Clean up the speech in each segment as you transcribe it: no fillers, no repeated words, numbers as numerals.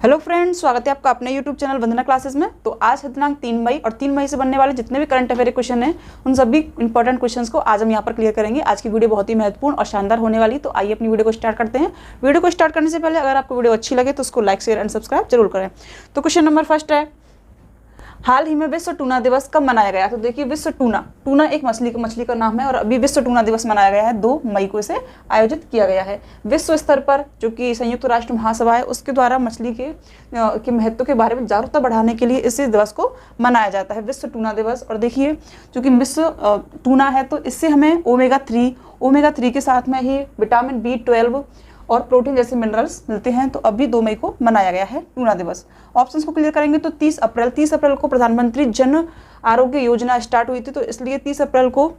Hello friends, स्वागत है आपका अपने यूट्यूब चैनल वंदना क्लासेस में। तो आज है दिनांक 3 मई और 3 मई से बनने वाले जितने भी करंट अफेयर क्वेश्चन हैं उन सभी इंपॉर्टेंट क्वेश्चंस को आज हम यहाँ पर क्लियर करेंगे। आज की वीडियो बहुत ही महत्वपूर्ण और शानदार होने वाली। तो आइए अपनी वीडियो को स्टार्ट करते हैं। वीडियो को स्टार्ट करने से पहले अगर आपको वीडियो अच्छी लगे तो उसको लाइक शेयर एंड सब्सक्राइब जरूर करें। तो क्वेश्चन नंबर फर्स्ट है, हाल ही में विश्व टूना दिवस कब मनाया गया? तो देखिए, विश्व टूना एक मछली का नाम है और अभी विश्व टूना दिवस मनाया गया है। 2 मई को इसे आयोजित किया गया है। विश्व स्तर पर जो कि संयुक्त राष्ट्र महासभा है उसके द्वारा मछली के महत्व के बारे में जागरूकता बढ़ाने के लिए इस दिवस को मनाया जाता है, विश्व टूना दिवस। और देखिए, चूँकि विश्व टूना है तो इससे हमें ओमेगा 3 के साथ में ही विटामिन B12 और प्रोटीन जैसे मिनरल्स मिलते हैं। तो अभी 2 मई को मनाया गया है टूना दिवस। ऑप्शंस को क्लियर करेंगे तो 30 अप्रैल को प्रधानमंत्री जन आरोग्य योजना स्टार्ट हुई थी, तो इसलिए 30 अप्रैल को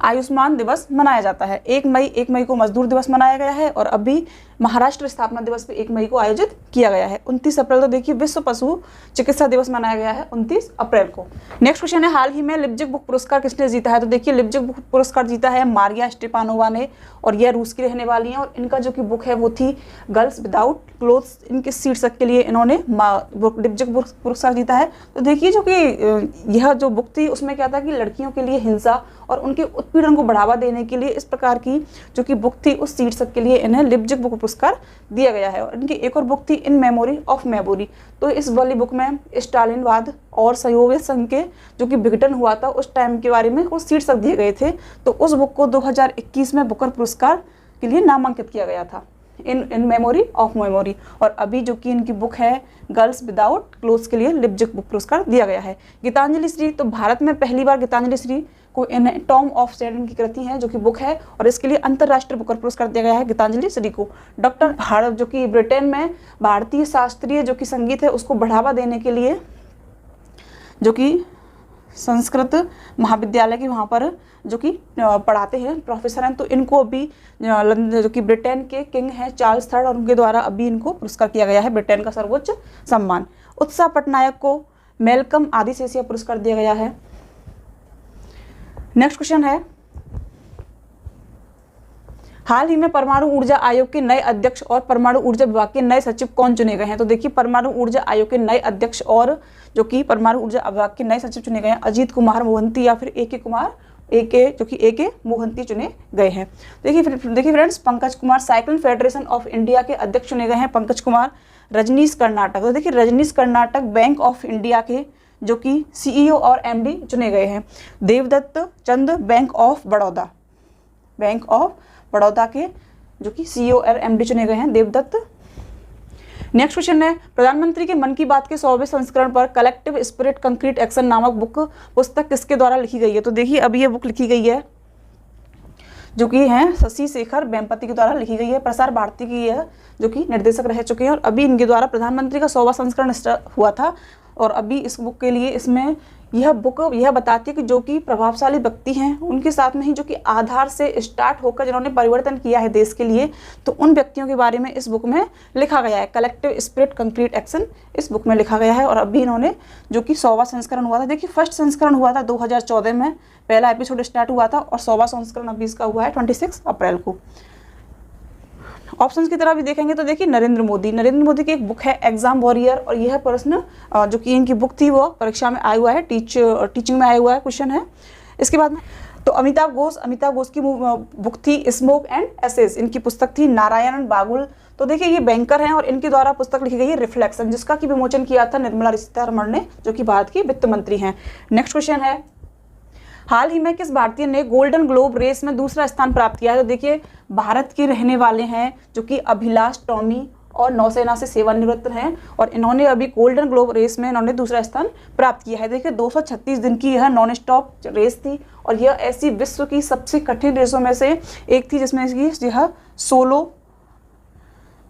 आयुष्मान दिवस मनाया जाता है। 1 मई को मजदूर दिवस मनाया गया है और अभी महाराष्ट्र स्थापना दिवस भी 1 मई को आयोजित किया गया है। 29 अप्रैल तो देखिए विश्व पशु चिकित्सा दिवस मनाया गया है 29 अप्रैल को। नेक्स्ट क्वेश्चन है, हाल ही में लिप्जिक बुक पुरस्कार किसने जीता है? तो देखिए, लिप्जिक बुक पुरस्कार जीता है मारिया स्टेपानोवा ने और यह रूस की रहने वाली हैं और इनका जो कि बुक है वो थी गर्ल्स विदाउट क्लोथ्स। इनके शीर्षक के लिए इन्होंने लिप्जिक बुक पुरस्कार जीता है। तो देखिए, जो कि यह जो बुक थी उसमें क्या था कि लड़कियों के लिए हिंसा और उनके उत्पीड़न को बढ़ावा देने के लिए इस प्रकार की जो कि बुक थी उस शीर्षक के लिए इन्हें लिप्जिक बुक पुरस्कार दिया गया है। और इनकी एक और बुक थी इन मेमोरी ऑफ मेमोरी। तो इस वाली बुक में स्टालिनवाद और सोवियत संघ के जो कि विघटन हुआ था उस टाइम के बारे में कुछ शीर्षक दिए गए थे। तो उस बुक को 2021 में बुकर पुरस्कार के लिए नामांकित किया गया था, इन मेमोरी ऑफ मेमोरी। और अभी जो कि इनकी बुक है गर्ल्स विदाउट क्लोथ्स के लिए लिप्जिक बुक पुरस्कार दिया गया है। गीतांजलि श्री, तो भारत में पहली बार गीतांजलि श्री को इन्हें टॉम ऑफ सेडन की कृति है जो कि बुक है और इसके लिए अंतर्राष्ट्रीय बुकर पुरस्कार दिया गया है गीतांजलि श्री को। डॉक्टर भारत जो कि ब्रिटेन में भारतीय शास्त्रीय जो कि संगीत है उसको बढ़ावा देने के लिए जो कि संस्कृत महाविद्यालय के वहाँ पर जो कि पढ़ाते हैं प्रोफेसर हैं, तो इनको अभी जो कि ब्रिटेन के किंग हैं चार्ल्स III और उनके द्वारा अभी इनको पुरस्कार किया गया है, ब्रिटेन का सर्वोच्च सम्मान। उत्साह पटनायक को मेलकम आदिशेषिया पुरस्कार दिया गया है। नेक्स्ट क्वेश्चन है, हाल ही में परमाणु ऊर्जा आयोग के नए अध्यक्ष और परमाणु ऊर्जा विभाग के नए सचिव कौन चुने गए हैं? तो देखिए, परमाणु ऊर्जा आयोग के नए अध्यक्ष और जो कि परमाणु ऊर्जा विभाग के नए सचिव चुने गए हैं अजीत कुमार मोहंती या फिर ए के मोहंती चुने गए हैं। देखिए friends, Pankaj Kumar cycling federation of India के अध्यक्ष चुने गए हैं पंकज कुमार। रजनीश कर्नाटक, तो देखिए Rajneesh Karnatak Bank of India के जो कि CEO और MD चुने गए हैं। देवदत्त चंद बैंक ऑफ बड़ौदा के जो कि CEO और MD चुने गए हैं, देवदत्त। नेक्स्ट क्वेश्चन है, प्रधानमंत्री के मन की बात के 100वें संस्करण पर कलेक्टिव स्पिरिट कंक्रीट एक्शन नामक पुस्तक किसके द्वारा लिखी गई है? तो देखिए, अभी ये बुक लिखी गई है जो कि हैं शशि शेखर वेम्पति के द्वारा लिखी गई है। प्रसार भारती की यह जो कि निर्देशक रह चुके हैं और अभी इनके द्वारा प्रधानमंत्री का 100वां संस्करण हुआ था। और अभी इस बुक के लिए इसमें यह बुक यह बताती है कि जो कि प्रभावशाली व्यक्ति हैं उनके साथ में ही जो कि आधार से स्टार्ट होकर जिन्होंने परिवर्तन किया है देश के लिए, तो उन व्यक्तियों के बारे में इस बुक में लिखा गया है। कलेक्टिव स्पिरिट कंक्रीट एक्शन इस बुक में लिखा गया है और अभी इन्होंने जो कि 100वां संस्करण हुआ था, देखिए फर्स्ट संस्करण हुआ था 2014 में, पहला एपिसोड स्टार्ट हुआ था और 100वां संस्करण अभी इसका हुआ है 26 अप्रैल को। ऑप्शंस की तरह भी देखेंगे तो देखिए नरेंद्र मोदी की एक बुक है एग्जाम वॉरियर और यह प्रश्न जो कि इनकी बुक थी वो परीक्षा में आया हुआ है, टीचिंग में आया हुआ है क्वेश्चन है। इसके बाद में तो अमिताभ घोष की बुक थी स्मोक एंड एसेस, इनकी पुस्तक थी नारायण बागुल। तो देखिए ये बैंकर हैं और इनके द्वारा पुस्तक लिखी गई है रिफ्लेक्शन, जिसका कि विमोचन किया था निर्मला सीतारमण ने जो कि भारत की वित्त मंत्री हैं। नेक्स्ट क्वेश्चन है, हाल ही में किस भारतीय ने गोल्डन ग्लोब रेस में दूसरा स्थान प्राप्त किया है? तो देखिए भारत के रहने वाले हैं जो कि अभिलाष टॉमी और नौसेना से सेवानिवृत्त हैं और इन्होंने अभी गोल्डन ग्लोब रेस में इन्होंने दूसरा स्थान प्राप्त किया है। देखिए 236 दिन की यह नॉन स्टॉप रेस थी और यह ऐसी विश्व की सबसे कठिन रेसों में से एक थी जिसमें यह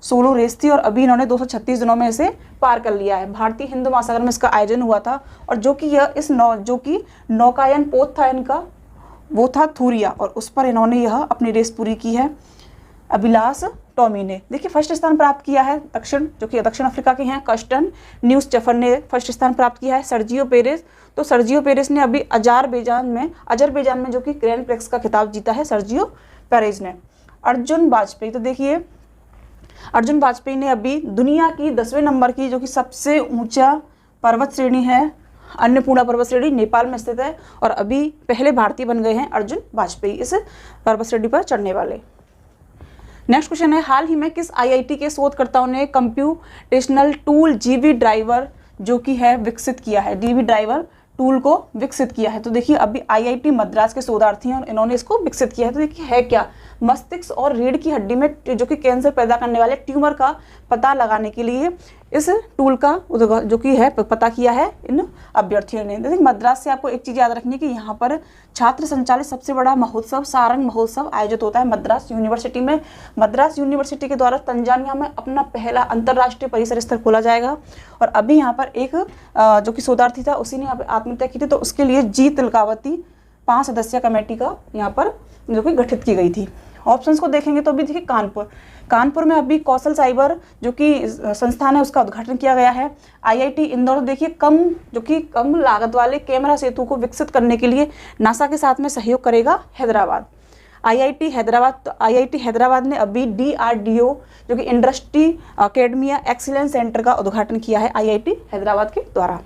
सोलो रेस थी और अभी इन्होंने 236 दिनों में इसे पार कर लिया है। भारतीय हिंद महासागर में इसका आयोजन हुआ था और जो कि यह जो कि नौकायन पोत था इनका वो था थूरिया और उस पर इन्होंने यह अपनी रेस पूरी की है अभिलाष टॉमी ने। देखिए फर्स्ट स्थान प्राप्त किया है दक्षिण अफ्रीका के हैं कस्टन न्यूज़ ने फर्स्ट स्थान प्राप्त किया है। सर्जियो पेरेस ने अभी अजरबैजान में जो कि ग्रैंड प्रिक्स का खिताब जीता है सर्जियो पेरेस ने। अर्जुन वाजपेयी, तो देखिए अर्जुन वाजपेयी ने अभी दुनिया की 10वें नंबर की जो कि सबसे ऊंचा पर्वत श्रेणी है अन्नपूर्णा पर्वत श्रेणी, नेपाल में स्थित है, और अभी पहले भारतीय बन गए हैं अर्जुन वाजपेयी इस पर्वत श्रेणी पर चढ़ने वाले। नेक्स्ट क्वेश्चन है, हाल ही में किस आईआईटी के शोधकर्ताओं ने कंप्यूटेशनल टूल जीवी ड्राइवर जो कि है विकसित किया है, जीवी ड्राइवर टूल को विकसित किया है? तो देखिए अभी आईआईटी मद्रास के शोधार्थी हैं और इन्होंने इसको विकसित किया है। तो देखिए है क्या, मस्तिष्क और रीढ़ की हड्डी में जो कि कैंसर पैदा करने वाले ट्यूमर का पता लगाने के लिए इस टूल का जो कि है पता किया है इन अभ्यर्थियों ने। देखिए मद्रास से आपको एक चीज़ याद रखनी है कि यहाँ पर छात्र संचालित सबसे बड़ा महोत्सव सारंग महोत्सव आयोजित होता है मद्रास यूनिवर्सिटी में। मद्रास यूनिवर्सिटी के द्वारा तंजानिया में अपना पहला अंतर्राष्ट्रीय परिसर स्थल खोला जाएगा। और अभी यहाँ पर एक जो कि शोधार्थी था उसी ने यहाँ पर आत्महत्या की थी, तो उसके लिए जी तिलकावती 5 सदस्यीय कमेटी का यहाँ पर जो कि गठित की गई थी। ऑप्शंस को देखेंगे तो अभी देखिए कानपुर में अभी कौशल साइबर जो कि संस्थान है उसका उद्घाटन किया गया है। आईआईटी इंदौर देखिए कम लागत वाले कैमरा सेतु को विकसित करने के लिए नासा के साथ में सहयोग करेगा हैदराबाद। आईआईटी हैदराबाद ने अभी डीआरडीओ जो कि इंडस्ट्री अकेडमिया एक्सीलेंस सेंटर का उद्घाटन किया है आईआईटी हैदराबाद के द्वारा।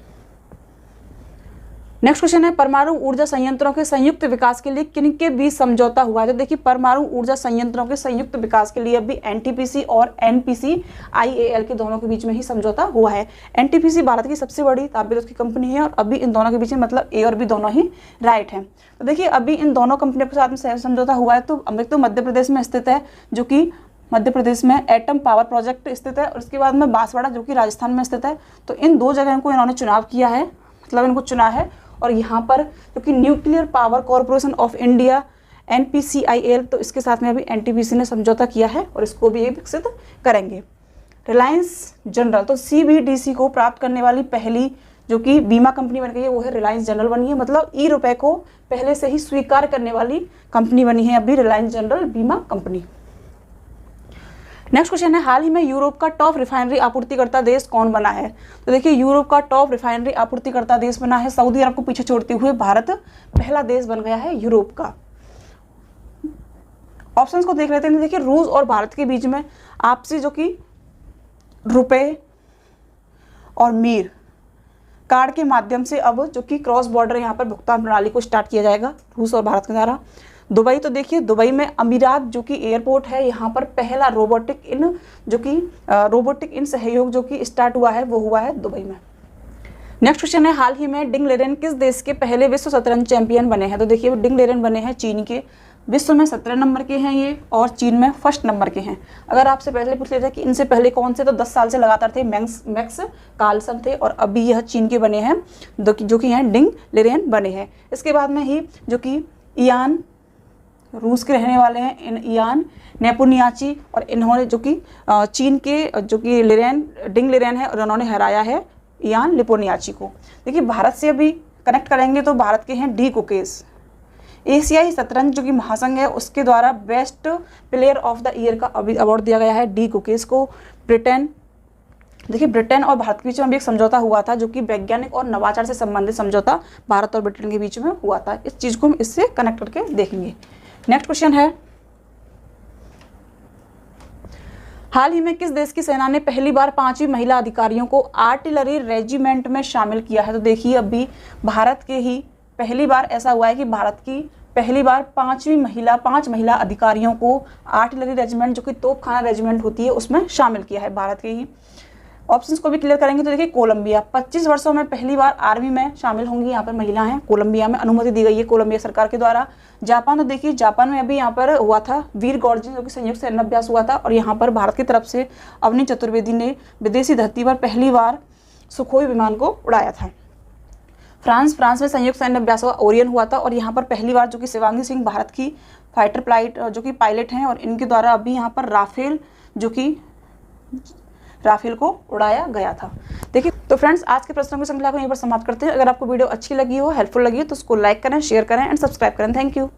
नेक्स्ट क्वेश्चन है, परमाणु ऊर्जा संयंत्रों के संयुक्त विकास के लिए किनके बीच समझौता हुआ है? तो देखिए परमाणु ऊर्जा संयंत्रों के संयुक्त विकास के लिए अभी एनटीपीसी और एनपीसीआईएल के दोनों के बीच में ही समझौता हुआ है। एनटीपीसी भारत की सबसे बड़ी ताप की कंपनी है और अभी इन दोनों के बीच में मतलब ए और बी दोनों ही राइट है। तो देखिए अभी इन दोनों कंपनियों के साथ में समझौता हुआ है। तो मध्य प्रदेश में स्थित है जो कि मध्य प्रदेश में एटम पावर प्रोजेक्ट स्थित है, और उसके बाद में बांसवाड़ा जो कि राजस्थान में स्थित है। तो इन दो जगहों को इन्होंने चुनाव किया है, मतलब इनको चुना है। और यहाँ पर जो कि nuclear power corporation of India NPCIL, तो इसके साथ में अभी एनटीपीसी ने समझौता किया है और इसको भी विकसित करेंगे। रिलायंस जनरल, तो सीबीडीसी को प्राप्त करने वाली पहली जो कि बीमा कंपनी बन गई है वो है रिलायंस जनरल बनी है, मतलब ₹, को पहले से ही स्वीकार करने वाली कंपनी बनी है अभी रिलायंस जनरल बीमा कंपनी। नेक्स्ट क्वेश्चन है, हाल ही में यूरोप का टॉप रिफाइनरी आपूर्तिकर्ता देश कौन बना है? तो देखिए यूरोप का टॉप रिफाइनरी आपूर्तिकर्ता देश बना है सऊदी अरब को पीछे छोड़ते हुए भारत पहला देश बन गया है यूरोप का। ऑप्शंस को देख लेते हैं। देखिए रूस और भारत के बीच में आपसी जो कि रुपए और मीर कार्ड के माध्यम से अब जो कि क्रॉस बॉर्डर यहाँ पर भुगतान प्रणाली को स्टार्ट किया जाएगा रूस और भारत के द्वारा। दुबई, तो देखिए दुबई में अमीरात जो कि एयरपोर्ट है यहाँ पर पहला रोबोटिक इन सहयोग जो कि स्टार्ट हुआ है वो हुआ है दुबई में। नेक्स्ट क्वेश्चन है, हाल ही में डिंग लेरेन किस देश के पहले विश्व शतरंज चैंपियन बने हैं? तो देखिए डिंग लेरेन बने हैं चीन के, विश्व में 17 नंबर के हैं ये और चीन में 1st नंबर के हैं। अगर आपसे पहले पूछ लेते कि इनसे पहले कौन से, तो 10 साल से लगातार थे मैक्स कार्लसन थे, और अभी यह चीन के बने हैं जो कि हैं डिंग लेरेन बने हैं। इसके बाद में ही जो कि इयान रूस के रहने वाले हैं इयान नेपोनियाची, और इन्होंने जो कि चीन के जो कि डिंग लेरेन है और उन्होंने हराया है इयान लिपोनियाची को। देखिए भारत से अभी कनेक्ट करेंगे तो भारत के हैं डी कुकेश। एशियाई शतरंज जो कि महासंघ है उसके द्वारा best player of the year का अभी अवार्ड दिया गया है डी कुकेश को। ब्रिटेन और भारत के बीच में भी एक समझौता हुआ था जो कि वैज्ञानिक और नवाचार से संबंधित समझौता भारत और ब्रिटेन के बीच में हुआ था। इस चीज़ को हम इससे कनेक्ट करके देखेंगे। नेक्स्ट क्वेश्चन है, हाल ही में किस देश की सेना ने पहली बार 5वीं महिला अधिकारियों को आर्टिलरी रेजिमेंट में शामिल किया है? तो देखिए अभी भारत के ही पहली बार ऐसा हुआ है कि भारत की पहली बार 5 महिला अधिकारियों को आर्टिलरी रेजिमेंट जो कि तोपखाना रेजिमेंट होती है उसमें शामिल किया है भारत के ही। ऑप्शंस को भी क्लियर करेंगे तो देखिए कोलंबिया 25 वर्षों में पहली बार आर्मी में शामिल होंगी यहाँ पर महिला हैं, कोलंबिया में अनुमति दी गई है कोलंबिया सरकार के द्वारा। जापान, तो देखिए जापान में अभी यहाँ पर हुआ था वीर गॉर्जन जो कि संयुक्त सैन्य अभ्यास हुआ था और यहाँ पर भारत की तरफ से अवनी चतुर्वेदी ने विदेशी धरती पर पहली बार सुखोई विमान को उड़ाया था। फ्रांस में संयुक्त सैन्य अभ्यास ओरियन हुआ था और यहाँ पर पहली बार जो कि शिवांगी सिंह भारत की फाइटर पायलट हैं और इनके द्वारा अभी यहाँ पर राफेल को उड़ाया गया था। देखिए तो फ्रेंड्स आज के प्रश्नों की श्रृंखला को यहीं पर समाप्त करते हैं। अगर आपको वीडियो अच्छी लगी हो, हेल्पफुल लगी हो तो उसको लाइक करें, शेयर करें एंड सब्सक्राइब करें। Thank you.